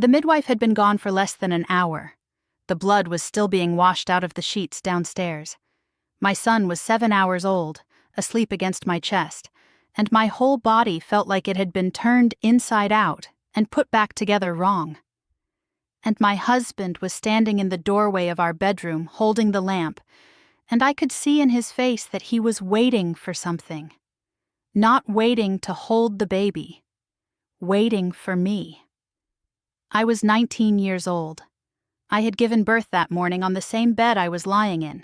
The midwife had been gone for less than an hour. The blood was still being washed out of the sheets downstairs. My son was 7 hours old, asleep against my chest, and my whole body felt like it had been turned inside out and put back together wrong. And my husband was standing in the doorway of our bedroom holding the lamp, and I could see in his face that he was waiting for something. Not waiting to hold the baby. Waiting for me. I was 19 years old. I had given birth that morning on the same bed I was lying in,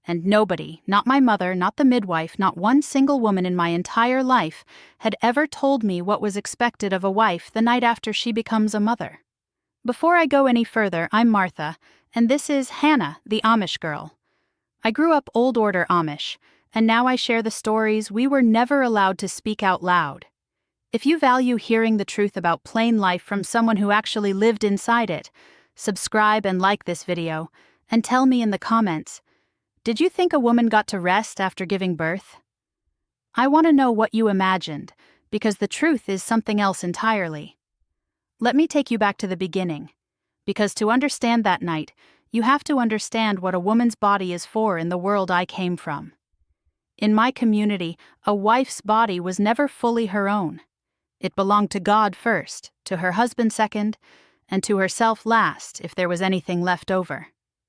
and nobody, not my mother, not the midwife, not one single woman in my entire life, had ever told me what was expected of a wife the night after she becomes a mother. Before I go any further, I'm Martha, and this is Hannah, the Amish girl. I grew up old order Amish, and now I share the stories we were never allowed to speak out loud. If you value hearing the truth about plain life from someone who actually lived inside it, subscribe and like this video, and tell me in the comments, did you think a woman got to rest after giving birth? I want to know what you imagined, because the truth is something else entirely. Let me take you back to the beginning, because to understand that night, you have to understand what a woman's body is for in the world I came from. In my community, a wife's body was never fully her own. It belonged to God first, to her husband second, and to herself last if there was anything left over.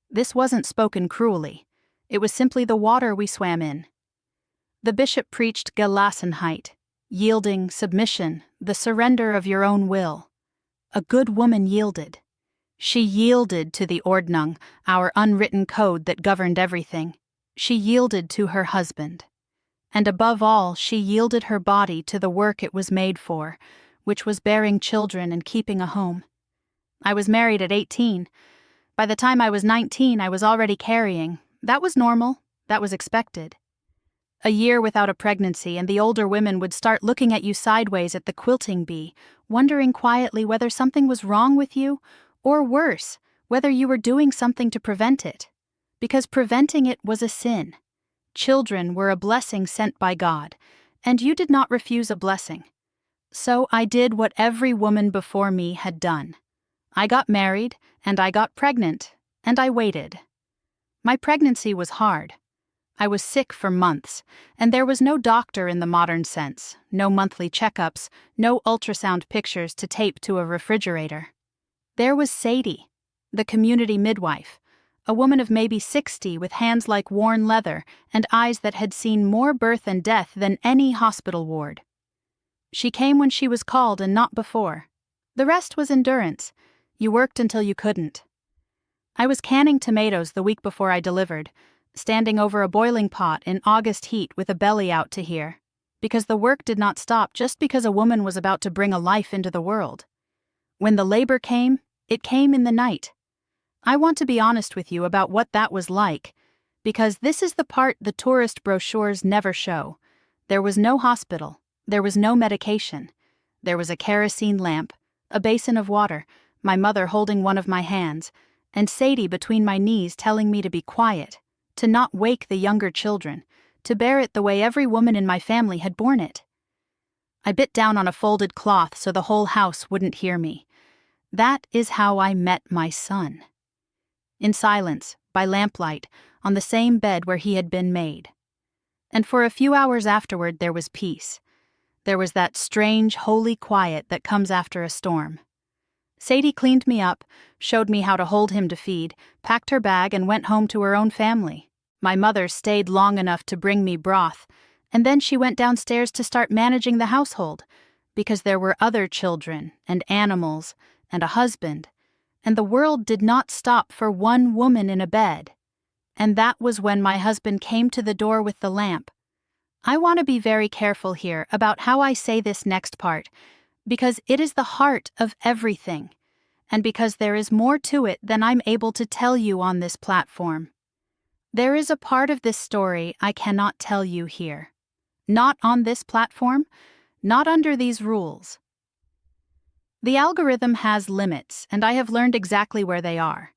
This wasn't spoken cruelly. It was simply the water we swam in. The bishop preached Gelassenheit, yielding, submission, the surrender of your own will. A good woman yielded. She yielded to the Ordnung, our unwritten code that governed everything. She yielded to her husband. And above all, she yielded her body to the work it was made for, which was bearing children and keeping a home. I was married at 18. By the time I was 19, I was already carrying. That was normal. That was expected. A year without a pregnancy, and the older women would start looking at you sideways at the quilting bee, wondering quietly whether something was wrong with you, or worse, whether you were doing something to prevent it. Because preventing it was a sin. Children were a blessing sent by God, and you did not refuse a blessing. So I did what every woman before me had done. I got married, and I got pregnant, and I waited. My pregnancy was hard. I was sick for months, and there was no doctor in the modern sense, no monthly checkups, no ultrasound pictures to tape to a refrigerator. There was Sadie, the community midwife, a woman of maybe 60 with hands like worn leather and eyes that had seen more birth and death than any hospital ward. She came when she was called and not before. The rest was endurance. You worked until you couldn't. I was canning tomatoes the week before I delivered, standing over a boiling pot in August heat with a belly out to here, because the work did not stop just because a woman was about to bring a life into the world. When the labor came, it came in the night. I want to be honest with you about what that was like, because this is the part the tourist brochures never show. There was no hospital. There was no medication. There was a kerosene lamp, a basin of water, my mother holding one of my hands, and Sadie between my knees telling me to be quiet, to not wake the younger children, to bear it the way every woman in my family had borne it. I bit down on a folded cloth so the whole house wouldn't hear me. That is how I met my son. In silence, by lamplight, on the same bed where he had been made. And for a few hours afterward there was peace. There was that strange, holy quiet that comes after a storm. Sadie cleaned me up, showed me how to hold him to feed, packed her bag and went home to her own family. My mother stayed long enough to bring me broth, and then she went downstairs to start managing the household, because there were other children and animals and a husband, and the world did not stop for one woman in a bed. And that was when my husband came to the door with the lamp. I want to be very careful here about how I say this next part, because it is the heart of everything, and because there is more to it than I'm able to tell you on this platform. There is a part of this story I cannot tell you here. Not on this platform, not under these rules. The algorithm has limits, and I have learned exactly where they are.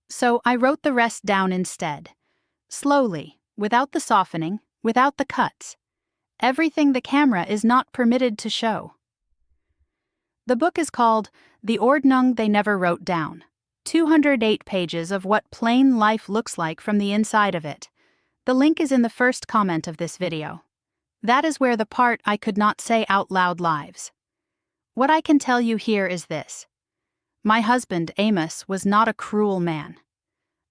So I wrote the rest down instead. Slowly, without the softening, without the cuts. Everything the camera is not permitted to show. The book is called The Ordnung They Never Wrote Down. 208 pages of what plain life looks like from the inside of it. The link is in the first comment of this video. That is where the part I could not say out loud lives. What I can tell you here is this. My husband, Amos, was not a cruel man.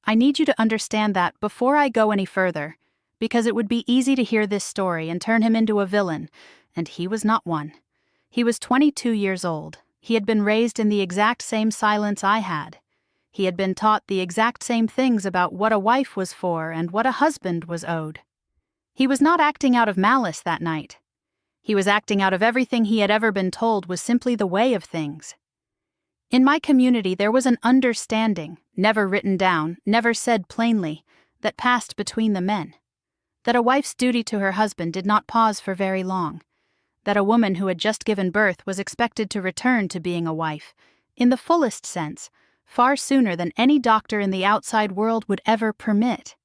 I need you to understand that before I go any further, because it would be easy to hear this story and turn him into a villain, and he was not one. He was 22 years old. He had been raised in the exact same silence I had. He had been taught the exact same things about what a wife was for and what a husband was owed. He was not acting out of malice that night. He was acting out of everything he had ever been told was simply the way of things. In my community there was an understanding, never written down, never said plainly, that passed between the men. That a wife's duty to her husband did not pause for very long. That a woman who had just given birth was expected to return to being a wife, in the fullest sense, far sooner than any doctor in the outside world would ever permit.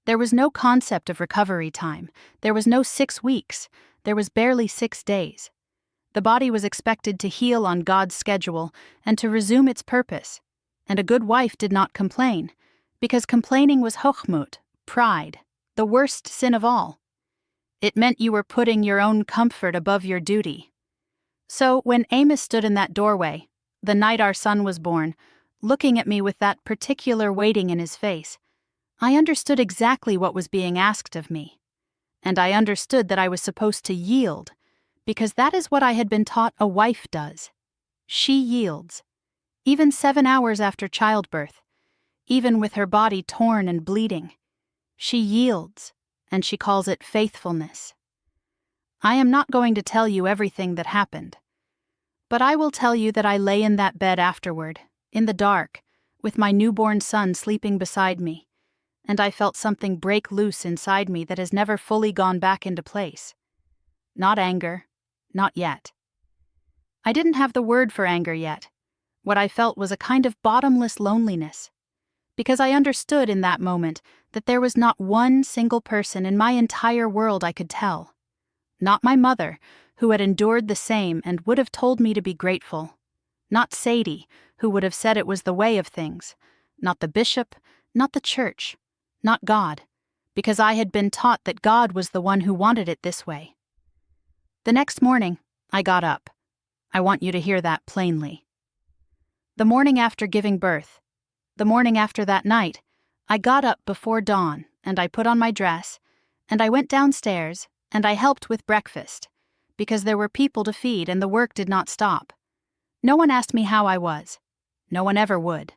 There was no concept of recovery time. There was no 6 weeks. There was barely 6 days. The body was expected to heal on God's schedule and to resume its purpose. And a good wife did not complain, because complaining was hochmut, pride, the worst sin of all. It meant you were putting your own comfort above your duty. So when Amos stood in that doorway, the night our son was born, looking at me with that particular waiting in his face, I understood exactly what was being asked of me. And I understood that I was supposed to yield, because that is what I had been taught a wife does. She yields. Even 7 hours after childbirth, even with her body torn and bleeding, she yields. And she calls it faithfulness. I am not going to tell you everything that happened, but I will tell you that I lay in that bed afterward, in the dark, with my newborn son sleeping beside me, and I felt something break loose inside me that has never fully gone back into place. Not anger, not yet. I didn't have the word for anger yet. What I felt was a kind of bottomless loneliness, because I understood in that moment that there was not one single person in my entire world I could tell. Not my mother, who had endured the same and would have told me to be grateful. Not Sadie, who would have said it was the way of things. Not the bishop, not the church, not God, because I had been taught that God was the one who wanted it this way. The next morning, I got up. I want you to hear that plainly. The morning after giving birth, the morning after that night, I got up before dawn, and I put on my dress, and I went downstairs, and I helped with breakfast, because there were people to feed and the work did not stop. No one asked me how I was. No one ever would.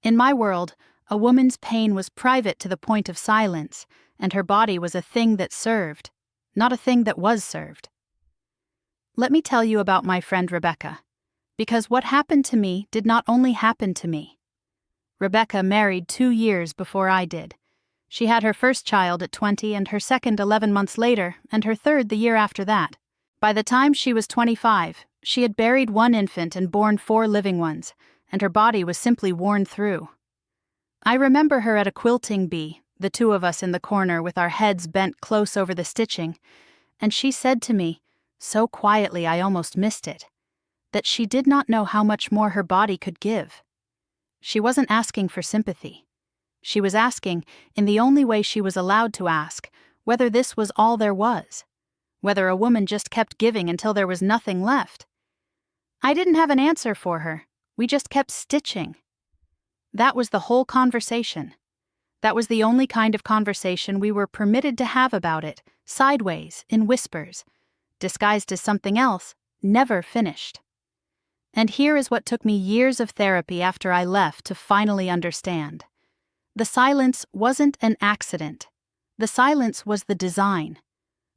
In my world, a woman's pain was private to the point of silence, and her body was a thing that served, not a thing that was served. Let me tell you about my friend Rebecca, because what happened to me did not only happen to me. Rebecca married 2 years before I did. She had her first child at 20 and her second 11 months later, and her third the year after that. By the time she was 25, she had buried 1 infant and born 4 living ones, and her body was simply worn through. I remember her at a quilting bee, the 2 of us in the corner with our heads bent close over the stitching, and she said to me, so quietly I almost missed it, that she did not know how much more her body could give. She wasn't asking for sympathy. She was asking, in the only way she was allowed to ask, whether this was all there was, whether a woman just kept giving until there was nothing left. I didn't have an answer for her. We just kept stitching. That was the whole conversation. That was the only kind of conversation we were permitted to have about it, sideways, in whispers, disguised as something else, never finished. And here is what took me years of therapy after I left to finally understand. The silence wasn't an accident. The silence was the design.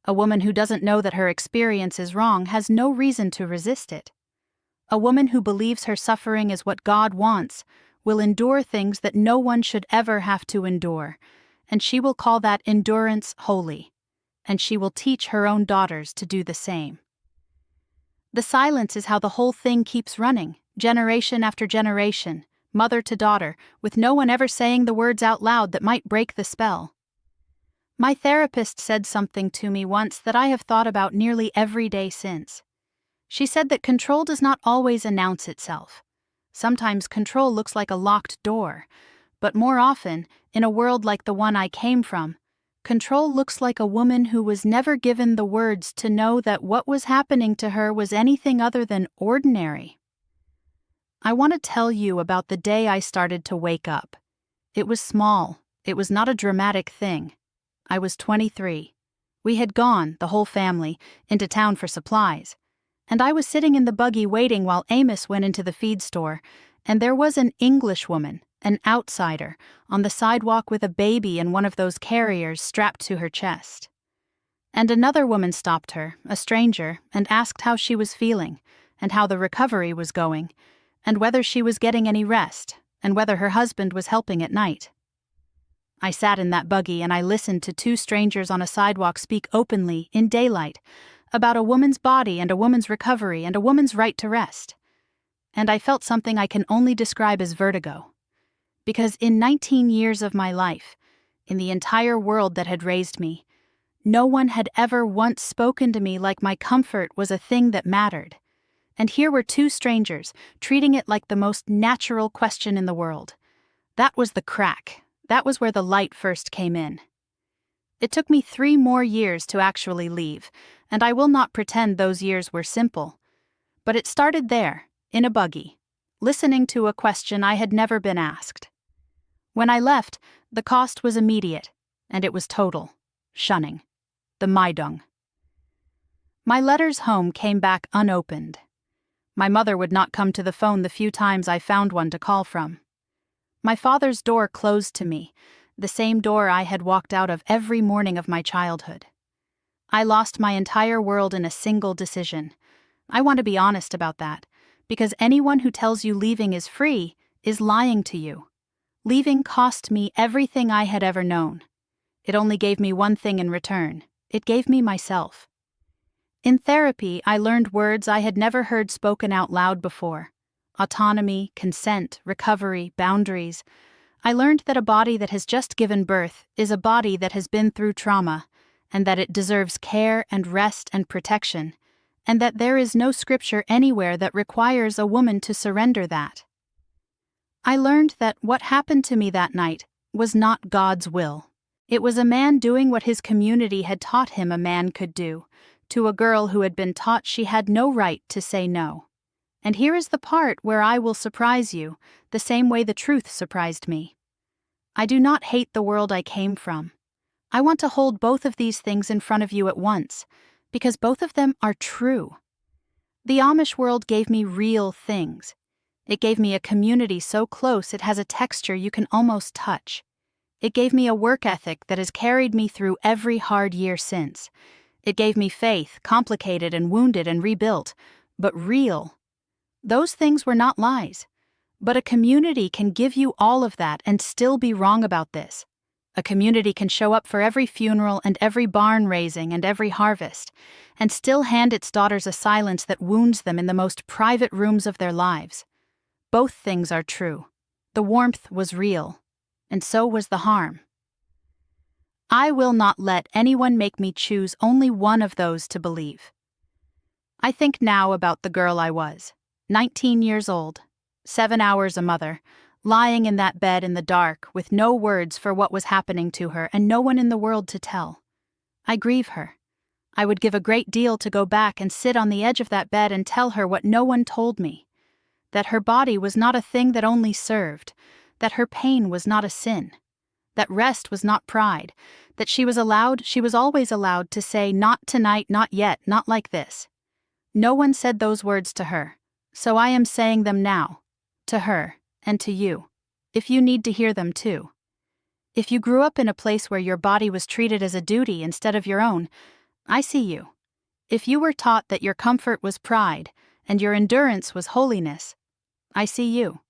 A woman who doesn't know that her experience is wrong has no reason to resist it. A woman who believes her suffering is what God wants will endure things that no one should ever have to endure, and she will call that endurance holy, and she will teach her own daughters to do the same. The silence is how the whole thing keeps running, generation after generation, mother to daughter, with no one ever saying the words out loud that might break the spell. My therapist said something to me once that I have thought about nearly every day since. She said that control does not always announce itself. Sometimes control looks like a locked door, but more often, in a world like the one I came from, control looks like a woman who was never given the words to know that what was happening to her was anything other than ordinary. I want to tell you about the day I started to wake up. It was small. It was not a dramatic thing. I was 23. We had gone, the whole family, into town for supplies, and I was sitting in the buggy waiting while Amish went into the feed store, and there was an Englishwoman, an outsider, on the sidewalk with a baby in one of those carriers strapped to her chest. And another woman stopped her, a stranger, and asked how she was feeling, and how the recovery was going, and whether she was getting any rest, and whether her husband was helping at night. I sat in that buggy and I listened to two strangers on a sidewalk speak openly, in daylight, about a woman's body and a woman's recovery and a woman's right to rest. And I felt something I can only describe as vertigo. Because in 19 years of my life, in the entire world that had raised me, no one had ever once spoken to me like my comfort was a thing that mattered. And here were two strangers, treating it like the most natural question in the world. That was the crack. That was where the light first came in. It took me 3 more years to actually leave, and I will not pretend those years were simple. But it started there, in a buggy, listening to a question I had never been asked. When I left, the cost was immediate, and it was total. Shunning. The Meidung. My letters home came back unopened. My mother would not come to the phone the few times I found one to call from. My father's door closed to me, the same door I had walked out of every morning of my childhood. I lost my entire world in a single decision. I want to be honest about that, because anyone who tells you leaving is free is lying to you. Leaving cost me everything I had ever known. It only gave me one thing in return. It gave me myself. In therapy, I learned words I had never heard spoken out loud before. Autonomy, consent, recovery, boundaries. I learned that a body that has just given birth is a body that has been through trauma, and that it deserves care and rest and protection, and that there is no scripture anywhere that requires a woman to surrender that. I learned that what happened to me that night was not God's will. It was a man doing what his community had taught him a man could do, to a girl who had been taught she had no right to say no. And here is the part where I will surprise you, the same way the truth surprised me. I do not hate the world I came from. I want to hold both of these things in front of you at once, because both of them are true. The Amish world gave me real things. It gave me a community so close it has a texture you can almost touch. It gave me a work ethic that has carried me through every hard year since. It gave me faith, complicated and wounded and rebuilt, but real. Those things were not lies. But a community can give you all of that and still be wrong about this. A community can show up for every funeral and every barn raising and every harvest, and still hand its daughters a silence that wounds them in the most private rooms of their lives. Both things are true. The warmth was real, and so was the harm. I will not let anyone make me choose only one of those to believe. I think now about the girl I was, 19 years old, 7 hours a mother, lying in that bed in the dark with no words for what was happening to her and no one in the world to tell. I grieve her. I would give a great deal to go back and sit on the edge of that bed and tell her what no one told me. That her body was not a thing that only served, that her pain was not a sin, that rest was not pride, that she was always allowed to say, not tonight, not yet, not like this. No one said those words to her, so I am saying them now, to her and to you, if you need to hear them too. If you grew up in a place where your body was treated as a duty instead of your own, I see you. If you were taught that your comfort was pride and your endurance was holiness, I see you.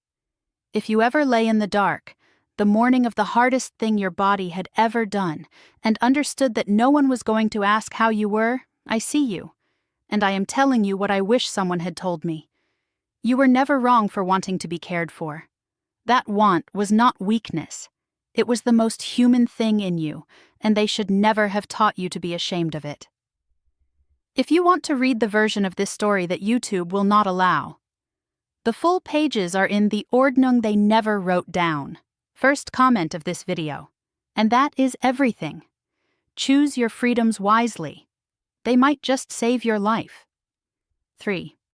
If you ever lay in the dark, the morning of the hardest thing your body had ever done, and understood that no one was going to ask how you were, I see you. And I am telling you what I wish someone had told me. You were never wrong for wanting to be cared for. That want was not weakness. It was the most human thing in you, and they should never have taught you to be ashamed of it. If you want to read the version of this story that YouTube will not allow, the full pages are in the Ordnung they never wrote down. First comment of this video. And that is everything. Choose your freedoms wisely. They might just save your life. 3.